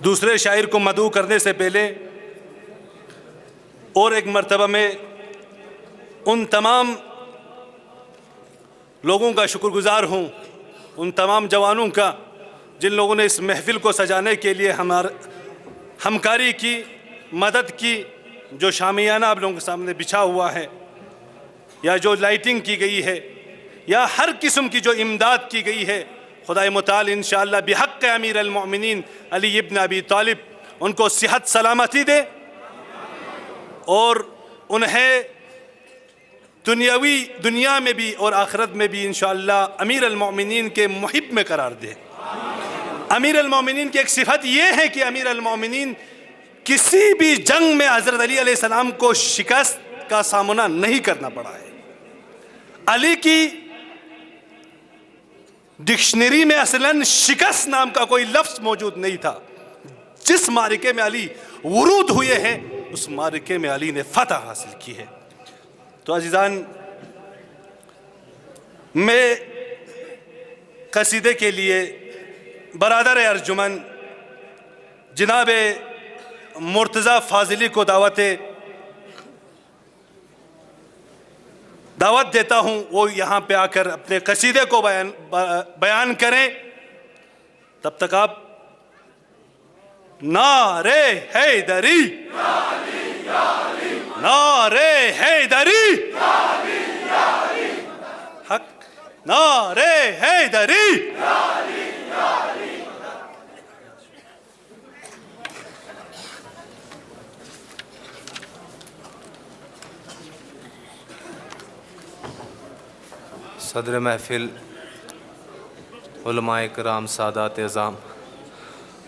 दूसरे शायर को मदऊ करने से पहले और एक मर्तबा में उन तमाम लोगों का शुक्रगुज़ार हूँ, उन तमाम जवानों का जिन लोगों ने इस महफ़िल को सजाने के लिए हमकारी की, मदद की। जो शामियाना आप लोगों के सामने बिछा हुआ है, या जो लाइटिंग की गई है, या हर किस्म की जो इमदाद की गई है, खुदाए मुताल इंशाअल्लाह बिहक़ अमीर अल-मोमिनीन अली इब्न अबी तालिब उनको सेहत सलामती दे और उन्हें दुनिया में भी और आखिरत में भी इंशाअल्लाह अमीर अल-मोमिनीन के मुहिब में करार दे। अमीर अल-मोमिनीन की एक सिफत ये है कि अमीर अल-मोमिनीन किसी भी जंग में हज़रत अली अलैहिस्सलाम को शिकस्त का सामना नहीं करना पड़ा है। अली की डिक्शनरी में असलन शिकस्त नाम का कोई लफ्ज़ मौजूद नहीं था। जिस मारिके में अली वुरूद हुए हैं, उस मारिके में अली ने फतह हासिल की है। तो अज़ीज़ान, मैं कसीदे के लिए बरादर अर्जुमन जनाब मुर्तज़ा फ़ाज़िली को दावत देता हूँ, वो यहाँ पे आकर अपने कसीदे को बयान करें। तब तक आप नारे हैदरी, नारे हैदरी, हक, नारे हैदरी। सदर महफिल, उलमाए किराम, सादात एज़ाम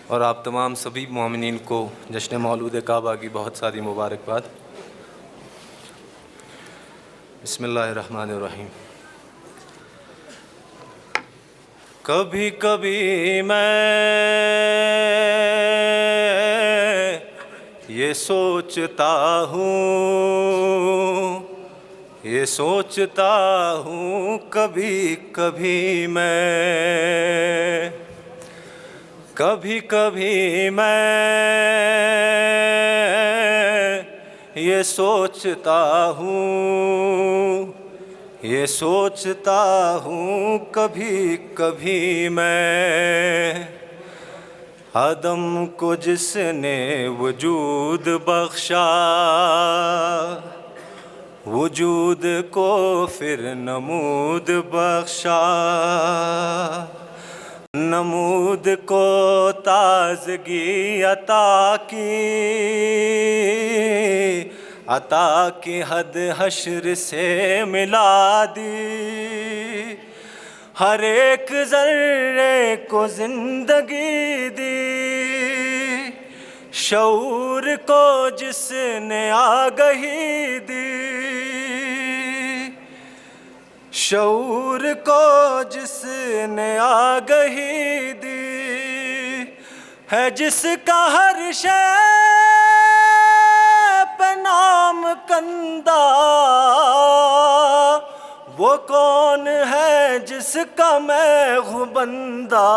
और आप तमाम सभी मोमिनीन को जश्न मौलूद काबा की बहुत सारी मुबारकबाद। बिस्मिल्लाहिर्रहमानिर्रहीम। कभी कभी मैं ये सोचता हूँ, ये सोचता हूँ कभी कभी मैं, कभी कभी मैं ये सोचता हूँ, ये सोचता हूँ कभी कभी मैं, आदम को जिसने वजूद बख्शा, वजूद को फिर नमूद बख्शा, नमूद को ताज़गी अता की हद हश्र से मिला दी, हर एक ज़र्रे को ज़िंदगी दी, शऊर को जिसने आगही दी, शऊर को जिसने आगही दी, है जिसका हर शय पे नाम कंदा, वो कौन है जिसका मैं हूँ बंदा।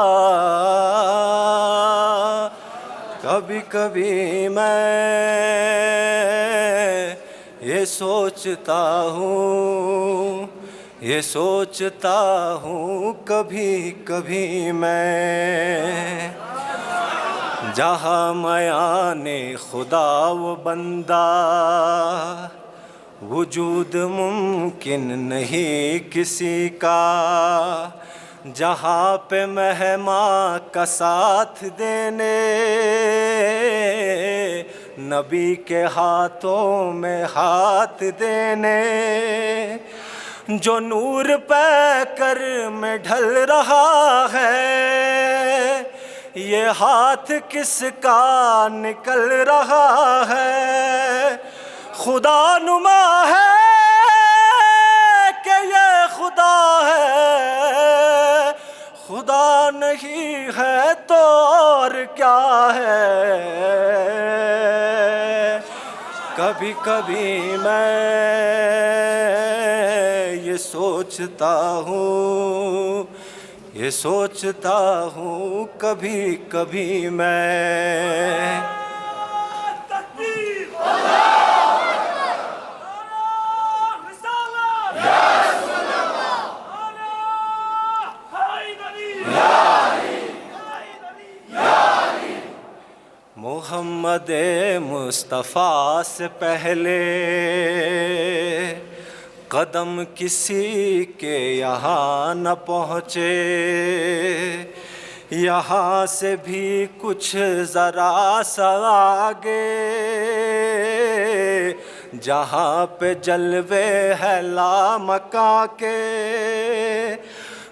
कभी कभी मैं ये सोचता हूँ, ये सोचता हूँ कभी कभी मैं, जहाँ मयाने खुदा वो बंदा, वजूद मुमकिन नहीं किसी का, जहाँ पे मेहमां का साथ देने, नबी के हाथों में हाथ देने, जो नूर पे कर में ढल रहा है, ये हाथ किसका निकल रहा है। खुदा नुमा है कि ये खुदा है, खुदा नहीं है तो और क्या है। कभी कभी मैं ये सोचता हूँ, ये सोचता हूँ कभी कभी मैं। मोहम्मद मुस्तफ़ा से पहले कदम किसी के यहाँ न पहुँचे, यहाँ से भी कुछ ज़रा सा आगे जहाँ पे जलवे है लामका के,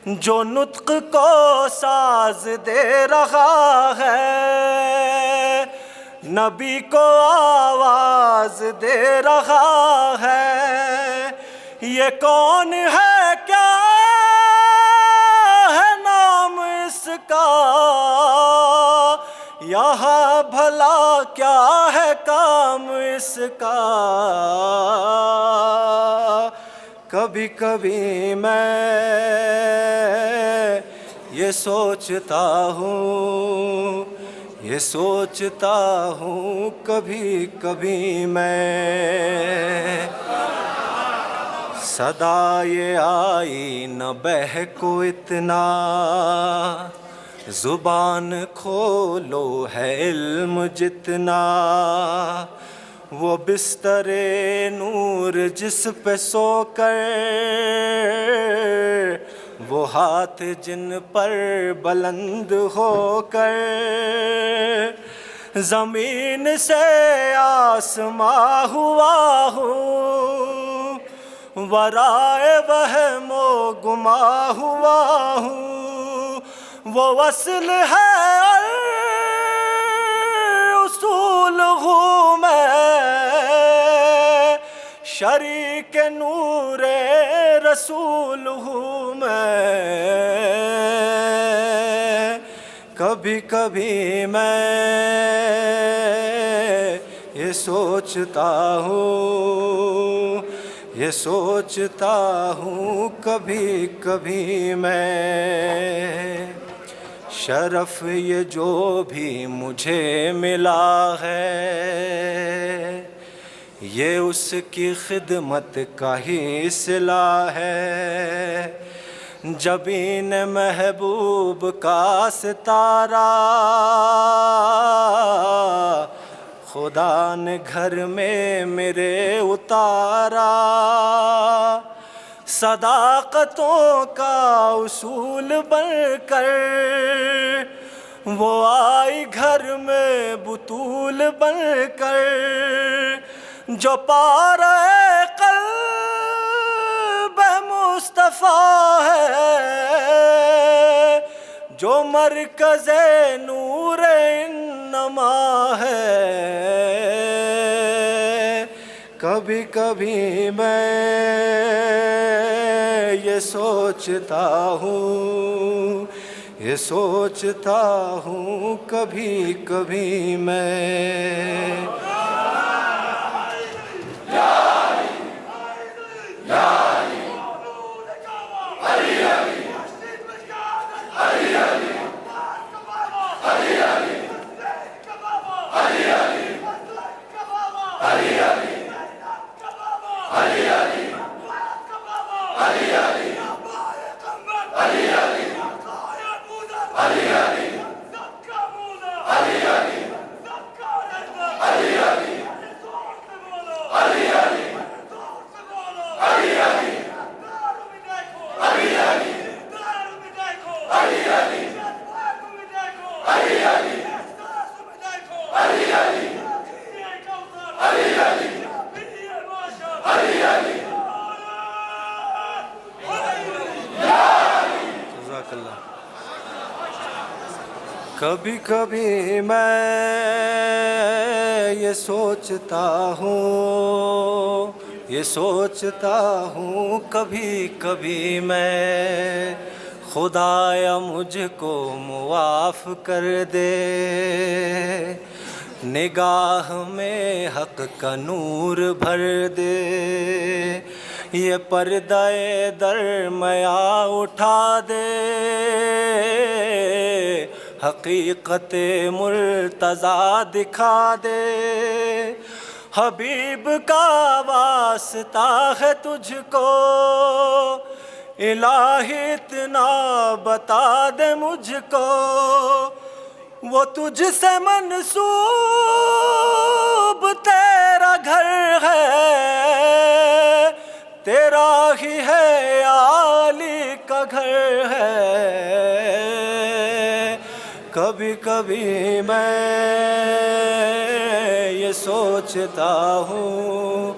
जो नुत्क को साज दे रहा है, नबी को आवाज़ दे रहा है। ये कौन है, क्या है नाम इसका, यहाँ भला क्या है काम इसका। कभी कभी मैं ये सोचता हूँ, ये सोचता हूँ कभी कभी मैं। सदा ये आई न बहको इतना, ज़ुबान खोलो है इल्म जितना। वो बिस्तरे नूर जिस पे सोकर, वो हाथ जिन पर बुलंद होकर, ज़मीन से आसमां हुआ हूँ, वराए वहमो गुमा हुआ हूँ। वो वसल है और उसूल हूँ मैं, शरीक नूरे रसूल हूँ मैं। कभी कभी मैं ये सोचता हूँ, ये सोचता हूँ कभी कभी मैं। शरफ़ ये जो भी मुझे मिला है, ये उसकी खिदमत का ही सिला है। जबीन महबूब का सितारा, खुदा ने घर में मेरे उतारा। सदाकतों का उसूल बनकर वो आई घर में बुतूल बनकर। जो पारा क़ल्ब मुस्तफ़ा है, जो मरकज़े नूर इन्नमा है। कभी कभी मैं ये सोचता हूँ, ये सोचता हूँ कभी कभी मैं। कभी कभी मैं ये सोचता हूँ, ये सोचता हूँ कभी कभी मैं। खुदाया मुझको मुआफ़ कर दे, निगाह में हक़ का नूर भर दे। ये पर्दाए दरमया उठा दे, हकीकत मुर्तज़ा दिखा दे। हबीब का वास्ता है तुझको, इलाही इतना बता दे मुझको, वो तुझसे मंसूब तेरा घर है, तेरा ही है आली का घर है। कभी कभी मैं ये सोचता हूँ,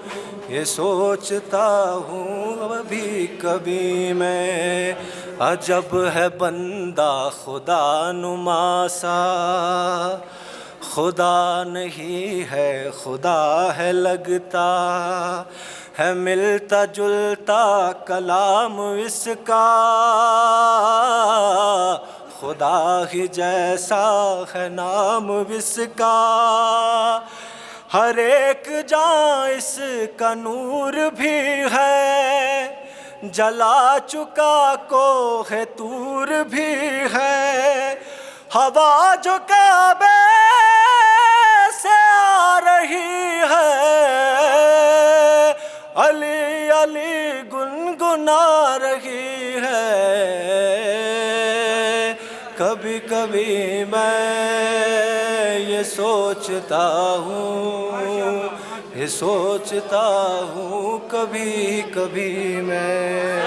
ये सोचता हूँ कभी कभी मैं, अजब है बंदा खुदा नुमा सा, खुदा नहीं है खुदा है लगता है, मिलता जुलता कलाम इसका, खुदा ही जैसा है नाम इसका। हर एक जान इसका नूर भी है, जला चुका को है तूर भी है। हवा जो काबे से आ रही है, अली अली गुनगुना रही है। कभी कभी मैं ये सोचता हूँ, ये सोचता हूँ कभी कभी मैं।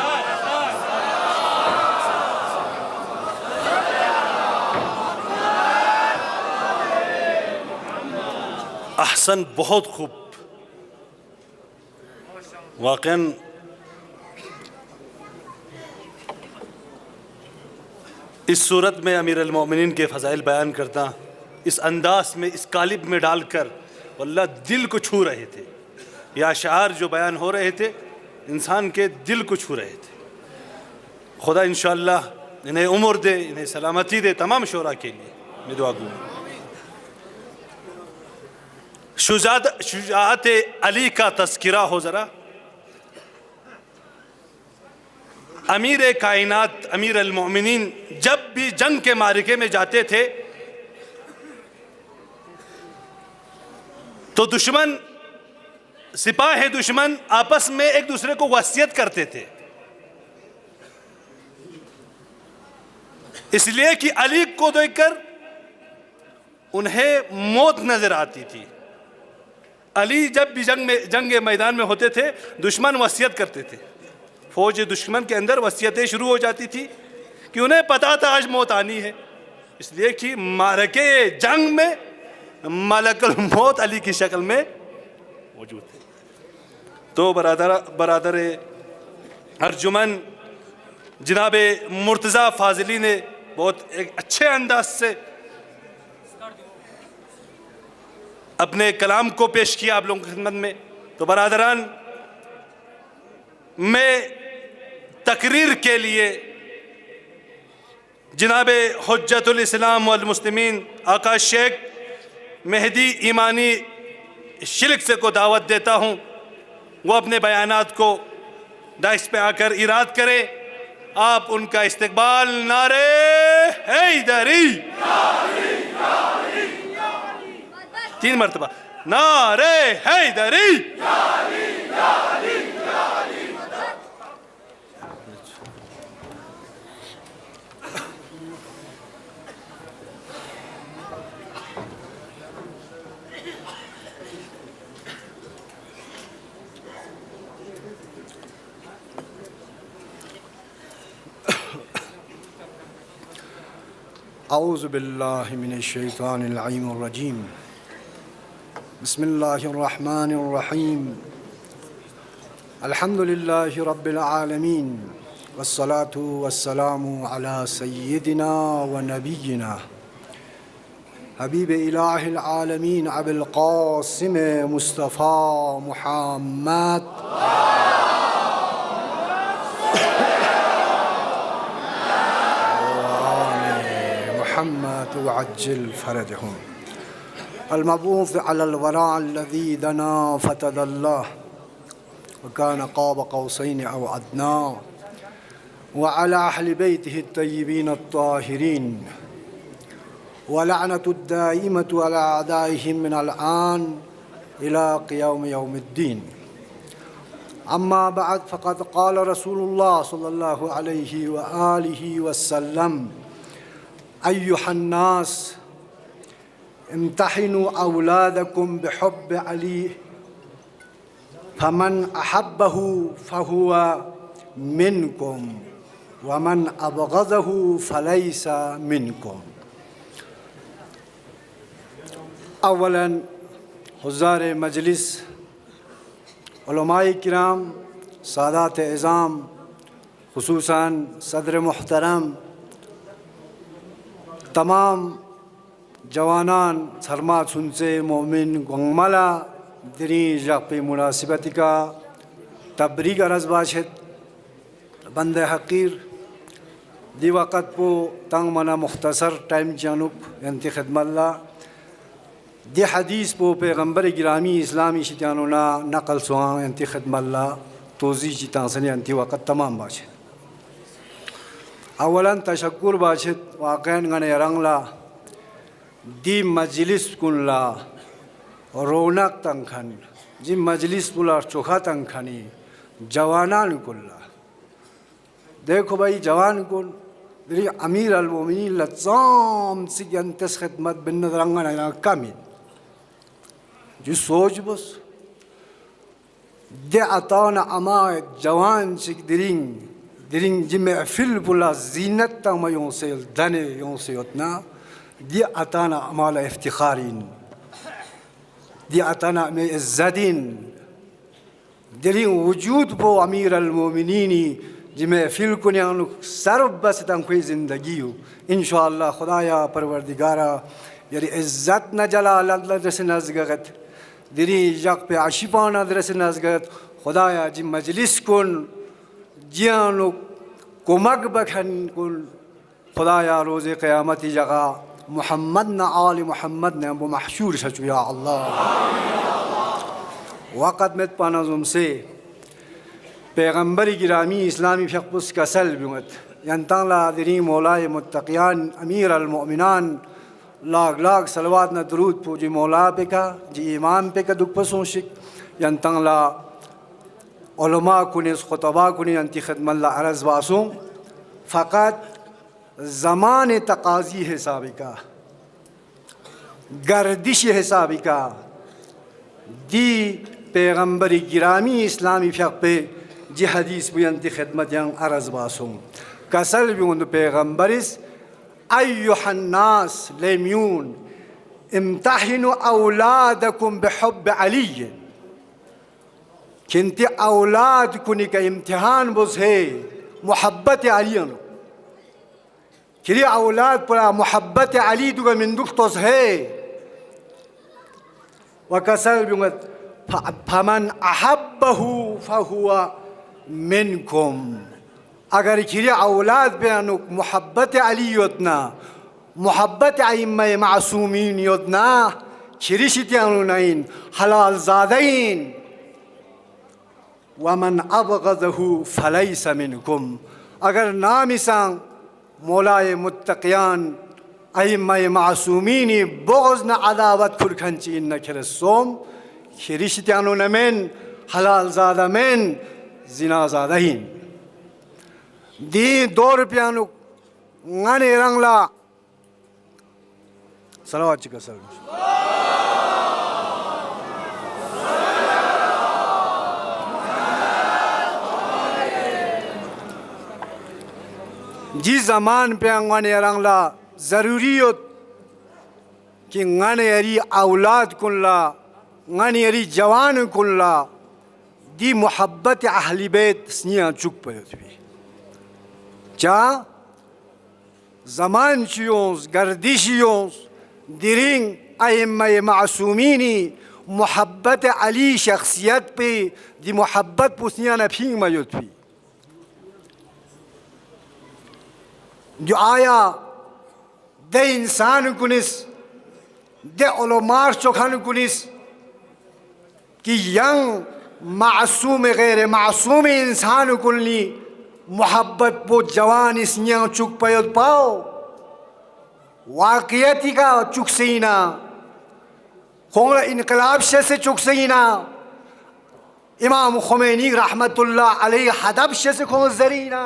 अहसन, बहुत खूब। वाक़ई इस सूरत में अमीर अल-मोमिनीन के फ़ज़ाइल बयान करता इस अंदाज़ में, इस कालिब में डालकर वल्लाह दिल को छू रहे थे। ये अशार जो बयान हो रहे थे इंसान के दिल को छू रहे थे। खुदा इंशाअल्लाह इन्हें उम्र दे, इन्हें सलामती दे। तमाम शोरा के लिए मैं दुआ करूँ। शुजाअत अली का तज़किरा हो ज़रा। अमीर कायनात अमीर अल-मोमिनीन जब भी जंग के मारिके में जाते थे तो दुश्मन, सिपाह दुश्मन आपस में एक दूसरे को वसीयत करते थे, इसलिए कि अली को देखकर उन्हें मौत नजर आती थी। अली जब भी जंग मैदान में होते थे दुश्मन वसीयत करते थे, फौज दुश्मन के अंदर वसीयतें शुरू हो जाती थी कि उन्हें पता था आज मौत आनी है, इसलिए कि मारके जंग में मलकुल मौत अली की शक्ल में मौजूद थे। तो बरादर अर्जुमन जनाब मुर्तज़ा फाजिली ने बहुत एक अच्छे अंदाज से अपने कलाम को पेश किया आप लोगों की खिदमत में। तो बरादरान, मैं तकरीर के लिए जनाब हुज्जतुल इस्लाम वल मुस्लिमीन आका शेख मेहदी ईमानी शिल्क से को दावत देता हूँ, वो अपने बयानात को दाइस पे आकर इराद करें। आप उनका इस्तकबाल नारे हैदरी 3 मरतबा नारे हैदरी। औज़ु बिल्लाहि मिनश्शैतानिर रजीम। बिस्मिल्लाहिर रहमानिर रहीम। अल्हम्दुलिल्लाहि रब्बिल आलमीन वस्सलातु वस्सलामु अला सय्यिदिना व नबिय्यिना हबीब इलाहिल आलमीन अबुल क़ासिम मुस्तफ़ा मुहम्मद मुहम्मद वअज्जिल फ़रजहुम अल-मबऊस अलल वरा अल्लज़ी दना फ़तदल्लाह وكان قاب قوسين أو أدنى وعلى أهل بيته الطيبين الطاهرين ولعنة الدائمة على أعدائهم من الآن إلى قيام يوم الدين. أما بعد فقد قال رسول الله صلى الله عليه وآله وسلم: أيها الناس امتحنوا أولادكم بحب علي فمن أحبه فهو منكم ومن أبغضه فليس منكم. أولاً حضار مجلس علماء کرام سادات اعظام خصوصاً صدر محترم تمام جوانان سرمات سنسے مومن گنگمالا دری جاپی مناسبتی کا تبریک عرض باشد بند حقیر دی وقت پو تنگ منا مختصر ٹائم جانب انتی خدمت اللہ دی حدیث پو پیغمبر گرامی اسلامی شتیانونا نقل سوان انتی خدمت اللہ توضیح جیتان سنی انتی وقت تمام باشد. اولا تشکر باشد واقعاً غنی رنگلا دی مجلس کن لا رونق تنکھن جی مجلس پولا چوکھا تنکھنی جوانان کن لا دیکھو بھائی جوان کن دری امیر المومنین لطام سی انتس خدمت بن رنگنا کامل جو سوچ بس دی اتانا اما جوان سک درین جی محفل پولا زینت تا ما یون سے دنے یون سے اتنا دی اتانا امال افتخارین دی اتانا میں عزتین درین وجود پو امیر المومنینی جی محفل کنیانو سرب بس تنکوی زندگیو انشاءاللہ خدایا پروردگارا یعنی عزت نہ جلال اللہ درس نزگت دری جاق پہ عشیپانا درس نزگت خدایا جی مجلس کن جیانو کمک بکھن کن خدایا روز قیامتی جگہ محمد نا آل محمد نے ابو محشور شچو یا اللہ. وقت مت پانازم سے پیغمبر گرامی اسلامی فقبس کا سل بیمت ینتان لا دری مولای متقیان امیر المؤمنان لاغ لاغ صلوات نہ درود پو جی مولا پہ کا جی امام پہ کا دک پسوں شک ینتان لا علماء کنیس خطباء کنی انتی خدمت اللہ عرض باسوں فقط زمان تقاضی حسابی کا گردش حسابی کا دی پیغمبر گرامی اسلامی فقہ پہ جی حدیث بیانتی خدمت ین عرض باسوں کسل بیوند پیغمبرس ایوہ الناس لیمیون امتحنوا اولادکم بحب علی کنتی اولاد کنی کا امتحان بز ہے محبت علی انو کلی اولاد پرا محبت علی دوگا من دکتوز ہے وکسل بیوند فمن احبہو فہوا منکم اگر کلی اولاد بیانو محبت علی یوتنا محبت ائمہ معصومین یوتنا کلی شتیانو نائن حلال زادین ومن ابغضہو فلیس منکم اگر نامیسان مولائے متقیان ائمہ معصومینی بغض نہ عداوت پھرکھنچین نہ کھرسوم کھرشتیانو نمین حلال زادہ من زنا زادہین دی 2 روپیانو غنی رنگلا صلوات چکا سلام جی زمان پہ غنی رنگلا ضروریت کہ غنی اری اولاد کن لا غنی اری جوان کن لا دی محبت اہل بیت سنیاں چک پیت بھی چا زمان چیونس گردشیونس درین ائمہ معصومینی محبت علی شخصیت پہ دی محبت پوسنیاں نفینگ میت بھی جو آیا دے انسان کنس دے علماء چوکھن کنس کہ ینگ मासूम गैर मासूम इंसान कुलनी मोहब्बत वो जवान इस न्या चुक पयोद पाओ वाकयती का चुक सहीना खोंगला इनकलाब से चुक सहीना इमाम खुमैनी रहमतुल्लाह अलैहि हदब से खोंग जरीना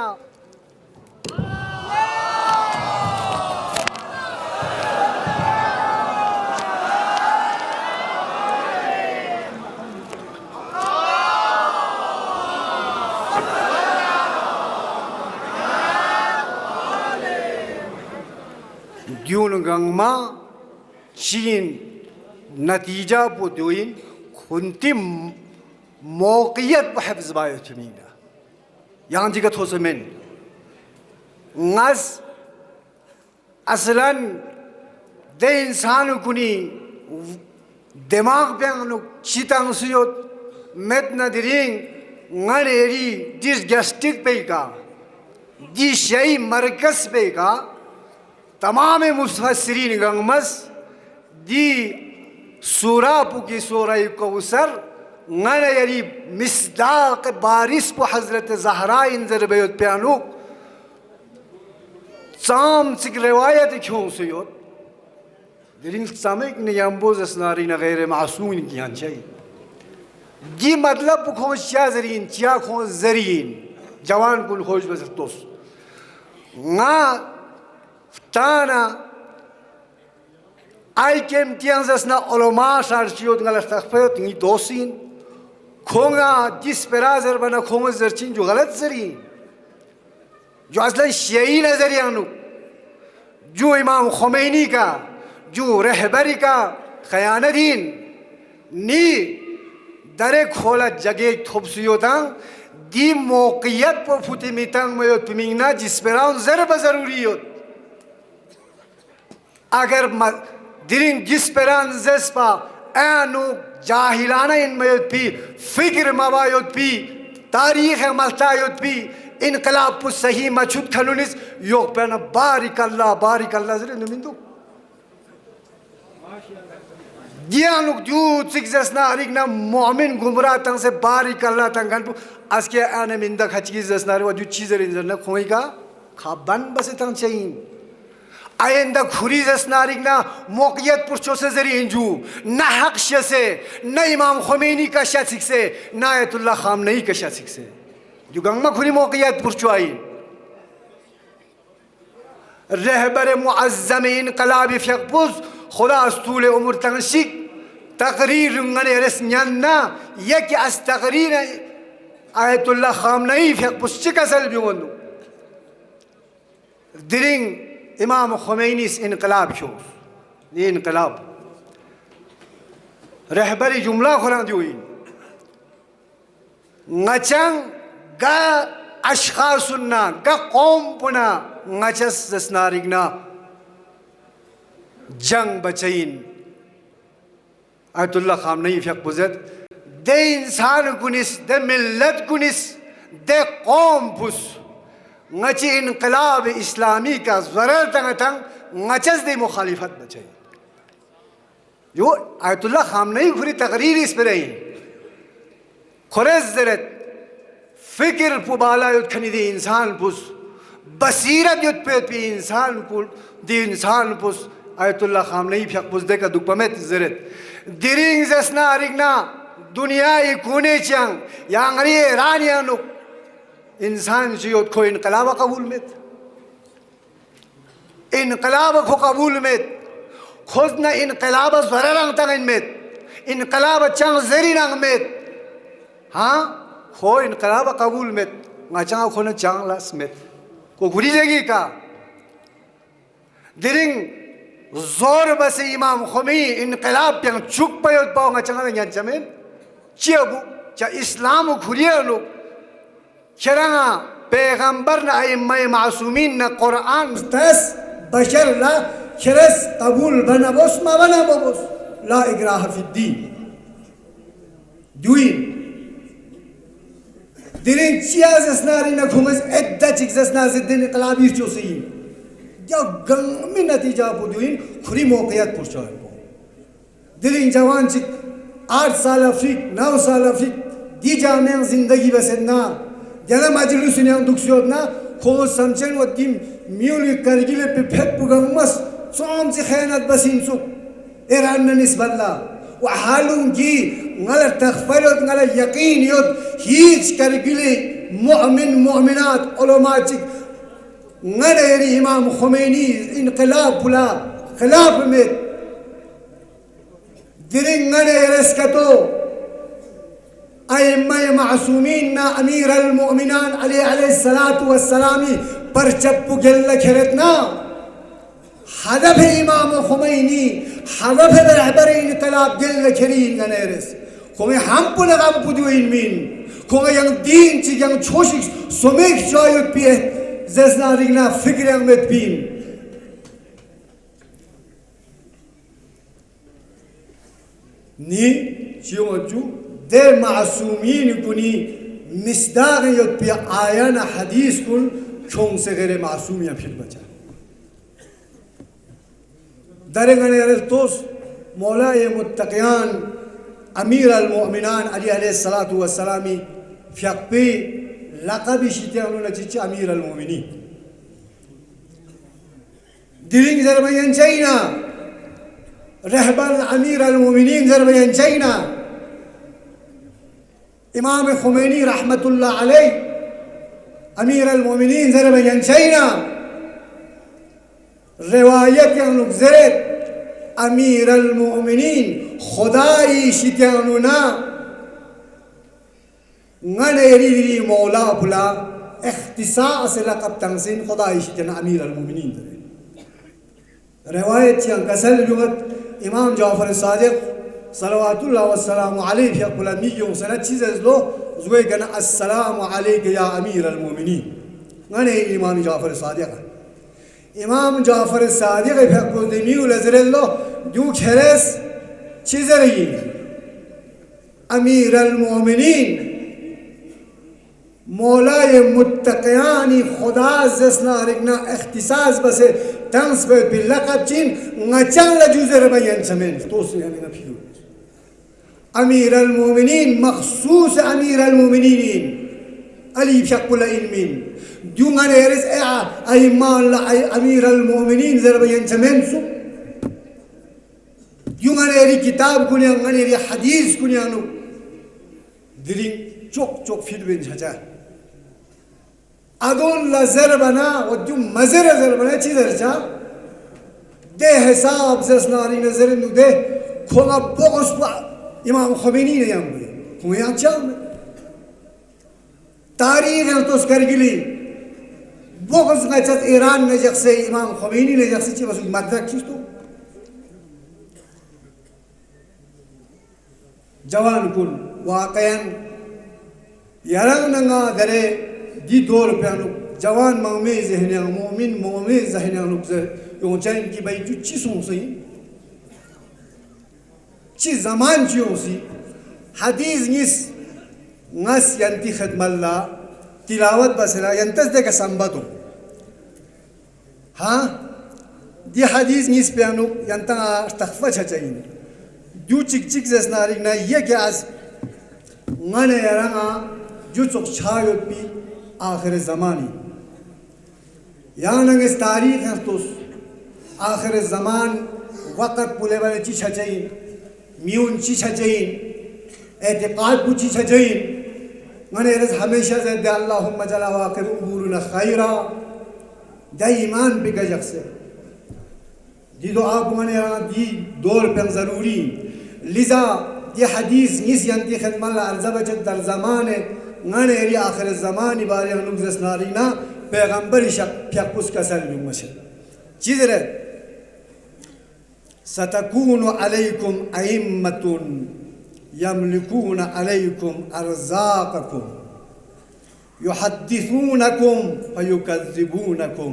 द्यून गंगमा चीन नतीजा पुदुइन खुंती मौकियत बहफ्ज बायोचमीना यहाँ जिगत हो समेन ngaz असलन दे इंसान कुनी दिमाग पे चितांग सुयोत met nadiring ngari dis gastric पे का दी शई मरकज पे का तमाम मुफस्सिरीन गंगमस दी सूरा पुकी सूरा Kausar ngana yari misdaq baris po Hazrat Zahra इंजर बेयत प्यानो साम सिक रिवायत क्यों सुयोत दिरिंग सामिक ने यंबोज असनारी न गैर मासूम की अंचाई जी मतलब खोज क्या जरीन क्या खोज जरीन जवान कुल खोज बस तोस ना ताना आई केम तियांस ना ओलोमा शार्चियोत गलत तखफयोत नी दोसीन खोंगा जिस पराजर बना खोंग जरचिन जो गलत जरीन जो असलन शयी नजरियानु जो इमाम खुमैनी का जो रहबरी का खयानदीन नी दरे खोला जगे थोपसियोता दी मौकियत पर फुटी मितांग में तुमिंगना जिस पराउन जरब जरूरी हो अगर दिरिंग जिस परान जस्पा ऐनु जाहिलाना इनमें भी फिक्र मवायोत भी तारीख मल्तायोत भी इनकलाब पुस सही मचुद खनुनिस योग पेना बारिक अल्लाह जरे नमिंदु दियानुक जूत सिक्सना अरिगना मोमिन गुमराह तंग से बारिक अल्लाह तंग गनपु आस्के आने मिंदा खचकी जसना रे वजू चीज़ रे इंजरना खोई का खाबन बस तंग चाहिए आयंदा खुरी जसना अरिगना मौकियत पुरचो से जरी इंजू ना हक से ना इमाम खुमैनी का शासिक से ना आयतुल्लाह खामनेई का शासिक से जो गंगमा खुरी मौकियत पुरचुआई रहबर मुअज़्ज़म इनक़लाब फ़यक़बुज़ खुदा अस्तूल उम्र तंशिक तकरीर रुंगने रस्न्याना यकी अस तकरीर आयतुल्लाह खामनेई फ़यक़बुज़ चिकसल बिवंदु दिरिंग इमाम खुमैनी इनक़लाब शोस ये इनक़लाब रहबरी जुमला खुला दियोई ngacang ga ashkhasunna ga qawm puna ngachas zasnarigna jang bachain ayatullah khamenei fiyaqbuzat de insan kunis de millat kunis de qawm pus ngachi inqilab islami ka zarar tang ngachas de mukhalifat bachain jo ayatullah khamenei khuri taqrir is pe rahi खुरेज जरत फिक्र पुबाला युद्ध खनी दी इंसान पुस बसीरत युद्ध पे इंसान को दी इंसान पुस आयतुल्लाह खामनेई फ़यक़बुज़ दे का दुपमेत जरत दिरिंग जसना अरिगना दुनिया ये कोने चंग यांगरी रानियानु इंसान जियोत को इनकलाब कबूल में इनकलाब को कबूल में खुद न इनकलाब ज़ररंग तंग में इनकलाब चंग ज़रीरंग में हाँ खो इनकलाब कबूल में ngaca खो न चांग लास में को गुरी जगी का दिरिंग जोर बस इमाम खुमैनी इनकलाब प्यांग चुक पयोत पाओ ngaca न यान चमेन चियाबु चा इस्लाम खुरिया लो चरंगा पैगंबर न इम्मे मासूमीन न कुरान दस बशर ला चरस कबूल बना बोस मा बना बोस ला इकराह फिद्दीन दुइन दिरिंग चियाज असनारी न खुमस एद्दा चिक्स असना जिद्दीन इनकलाबी चोसी या गंमी नतीजा पुदुइन खुरी मौकियत पुरचार को दिरिंग जवान चिक 8 साल अफ्रीक 9 साल अफ्रीक di jamen zindagi besedna jana majlisun yang duksiyodna ko samchen watim miuli kargile pe phet pugamas som si khainat basinsu iran nisbatla wa halun ji ngala takhfalot ngala yaqin yod hiç kargile mu'minat ulamatik ngala yeri imam Khomeini inqilab pula khilaf में दिरिंगने रस्कतो अय्यम्मा मासूमीन ना अमीर अल-मुअमिनान अलैहिस्सलातु वस्सलामी पर चप्पू गेल्ला खेरतना हदफ इमाम खुमैनी हदफ रहबरी इनकलाब गेल्ला खेरीन गनेरस कोमे हम पुना काम पुदुइन मिन कोमे yang din ci yang choshik somek joyut pie zesna rigna fikr yang met bin ni ciumaju de मासूमीन कुनी मिसदाग युत पे आया ना हदीस कुल चोंग से गरे मासूमिया फिर बचा दरेंगने रल्तोस मौला ये मुत्तकियान अमीर अल-मुअमिनान अली अलैहिस्सलातु वस्सलामी फ़िक़्पी लक़बी शित्यानु नचिच अमीर अल-मुअमिनीन दिरिंग ज़रबयन चाइना रहबर अमीर अल-मुअमिनीन ज़रबयन चाइना इमाम खुमैनी रहमतुल्लाह अलैह अमीर अल-मुअमिनीन ज़रबयन चाइना रिवायत yang zeret अमीर अल-मुअमिनीन खुदाई शित्यानु ना ngane मौला पुला इख्तिसास लक़ब तंसीन खुदाई शित्यानु अमीर अल-मुअमिनीन रिवायत yang kasal lugat इमाम जाफर सादिक सलवातुल्लाह वस्सलामु अलैहि यक़ुल मिलियन सनत चीज़ लो ज़ुए गना अस्सलामु अलैका या अमीर अल-मुअमिनीन ngane इमाम जाफर सादिक इमाम जाफर सादिक यक़ुल दिमिउ लज़रल्लो जो खेरेस चीज़ रही अमीर अल-मुअमिनीन मौला ये मुत्तकियानी खुदा जस्ना रिगना इख्तिसास बसे तंस पे बिलक़ब चीन ngacang la juzer bayan samen tos yani ngafiu अमीर अल-मुअमिनीन मखसूस अमीर अल-मुअमिनीन अली यक़ुल इल्मिन जुंगने एरिस अइमान ला अमीर अल-मुअमिनीन ज़रबयन samen su जुंगने एरी किताब कुन्या ngane एरी हदीस कुन्या नु दिरिंग चोक चोक फिलबिन छचा अदोन ला ज़रबना वजु मज़र ज़रबना चीज़र चा दे हिसाब जस्नारी नज़र नु दे खोला बोगस इमाम खुमैनी ने यम हुए अच्छा तारीख है तो उसकर गिली बोगस गचत ईरान ने जैसे इमाम खुमैनी ने जैसे चीज़ बस मदरक चीज़ तो जवान कुल वाक़यन यारंग नंगा दरे दी दौर पे अनु जवान मौमे ज़हने मोमिन मौमे ज़हने अनु योंचाइन की भाई जो चीज़ों से चीज़ ज़मान चीज़ों से हदीस निस नस यंती ख़दमल्ला तिलावत बसरा यंतस दे का संबतो हाँ दी हदीस निस पे अनु यंता तख़फ़ा चाहिए जो चिक चिक जैसनारी ना ये क्या आज ngane yaranga जो चोक छायो पी आखिर ज़मानी यानंग इस तारीख है तो आखिर ज़मान वक़्त पुले वाले चीज़ चाहिए म्यून चीज़ चाहिए एतिक़ाद पुची चाहिए मैंने रज़ हमेशा से दे अल्लाहुम्मा जला वाक़िब उमूरुना खैरा दे ईमान पे गजक से दी तो आप मैंने दी दौर पे ज़रूरी लिज़ा ये हदीस निस यंती ख़दमत अर्ज़बचत दर ज़माने ngane eri आखिर ज़मानी बारे अनुग जस्नारी ना पैगंबर शक प्याकुस का सल्लु मशे चीज़रे सतकून अलैकुम अइम्मतुन यमलिकून अलैकुम अर्ज़ाक़कुम युहद्दिसूनकुम फयुकज़्ज़िबूनकुम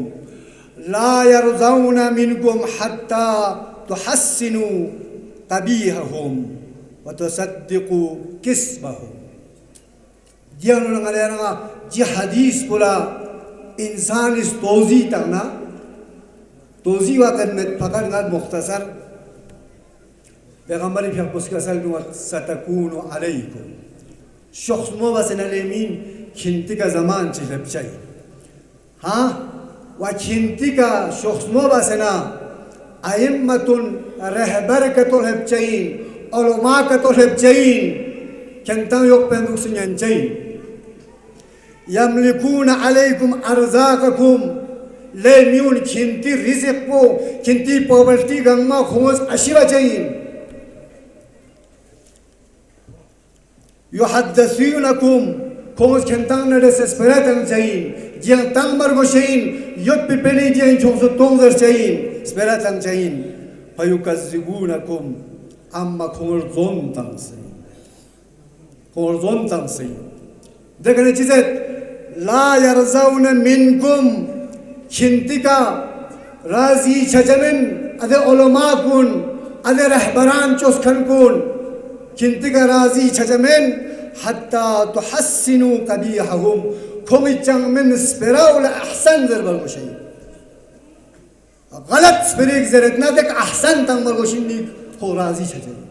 ला यरज़ौना मिनकुम हत्ता तुहस्सिनु क़बीहहुम व तुसद्दिक़ू किस्बहुम जियानु नंगलेरंगा जी हदीस पुला इंसान इस तोज़ी तकना तोज़ी वक़्त में फकर नद मुख्तसर पैगंबरी फिर उसका सल दुआ सतकून अलैकुम شخصمو بسنا اليمين كنتك زمان تلب شيء ها وكنتك شخصمو بسنا أئمة رهبرك تلب شيء علماء تلب شيء كنتم يقبلون سنين شيء يملكون عليكم أرزاقكم لميون كنتي رزقكم كنتي poverty غما خمس أشياء شيء يحدثونكم خمس كنتان ندرس سبراتن شيء جيان تامر شيء يد ببني جيان شوز تونزر شيء سبراتن شيء فيكذبونكم أما خمر زون تنسي خمر زون تنسي देखने चीज़ें ला यरज़ाउन मिनकुम चिंतिका राजी छजमिन अदे उलमा कुन अदे रहबरान चोस्खन कुन चिंतिका राजी छजमिन हत्ता तुहस्सिनु कबीहहुम खुमिचंग मिन स्पिराउल अहसन ज़रबल गुशी गलत स्पिरिक ज़रत ना देख अहसन तंगबल गुशी नी हो राजी छजमिन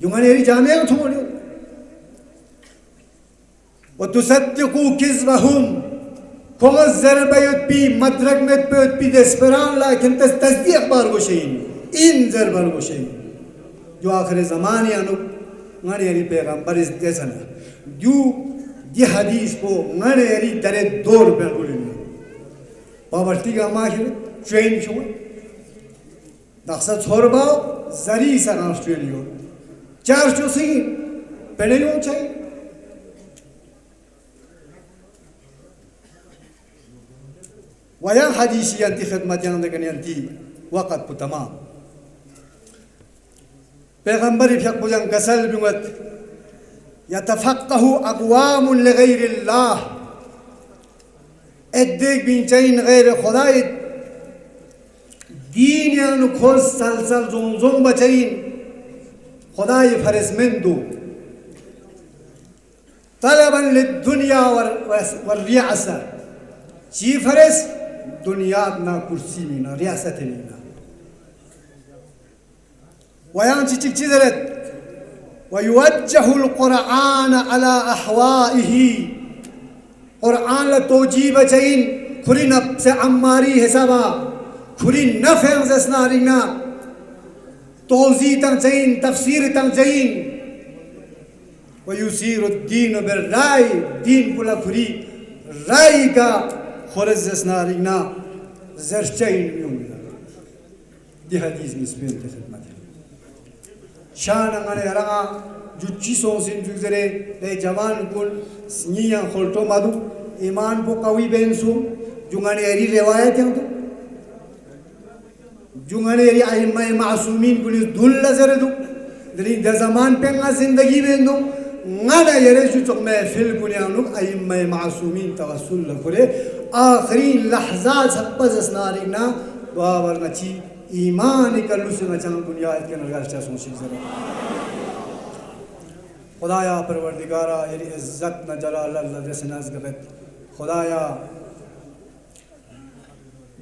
जुमानेरी जामिया थोड़ी وتصدقوا كذبهم كم الزربة يتبي مدرك متبي يتبي دسبران لكن تصديق بارغوشين إن زر بارغوشين جو آخر زمان يانو غني يري پیغمبر اس دسنا جو دي حديث کو غني يري دري دور بارغولين باورتي کا ماهر train شو دخسا چوربا زري سان استراليا چار شو سي پنيو چاي ويا حديثي أنتي خدمتي عندك أنتي وقت بتمام. پیغمبر يفيق بجان كسل بمت يتفقه أقوام لغير الله. اديك بينشين غير خداي دين يعني خوش سلسل زون بچين خداي فرز مندو طلبا للدنيا والرياسة شي فرز دنياتنا كرسي منا رياسة منا ويانشي تكتزلت ويوجه القرآن على أحوائه قرآن لتوجيب جين كل نفس عماري حسابا كل نفع زسنارنا توزيع تنجين تفسير تنجين ويسير الدين بالرأي دين كل فري رأي کا خرز زسنارنا زرچين يومنا دي حديث نسبين تخدمت شان أنا يرانا جوتشي سونسين جوزره ده جوان كل سنيا خلطو مادو إيمان بو قوي بينسو جوعاني أري رواية يانتو جوعاني أري أئمة معصومين كل دول لزردو درين ده زمان بيننا زندگي بيندو غانا يرجو تقمع فيل كنيانو أئمة معصومين توسل لكله آخرين لحظات سبز اسنارينا وابرنا چی ایمان کلو سے نچان دنیا ات کے نگار چا سوچ زرا خدایا پروردگارا یری عزت نہ جلال اللہ رسناز گبت خدایا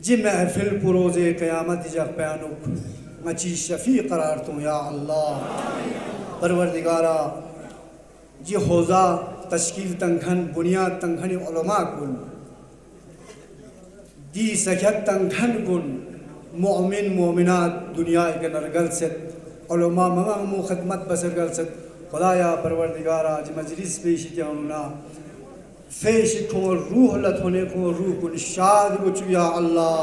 جی محفل پروز قیامت جا پیانو مچی شفیع قرار تو یا اللہ پروردگارا جی حوزہ تشکیل تنگھن بنیاد تنگھن علماء کن دی سکھت تنگھن کن مؤمن مؤمنات دنیا کے نرگل ست علماء ممامو خدمت بسرگل ست خدایا پروردگارا جی مجلس پیشی جانونا فیش کھون روح لتھونے کھون روح کن شاد گچو یا اللہ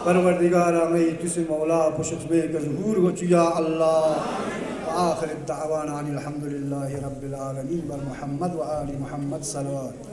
پروردگارا میں تسی مولا پشت بے کا ظہور گچو یا اللہ وآخر الدعوانا عن الحمد لله رب العالمين والمحمد وآل محمد صلوات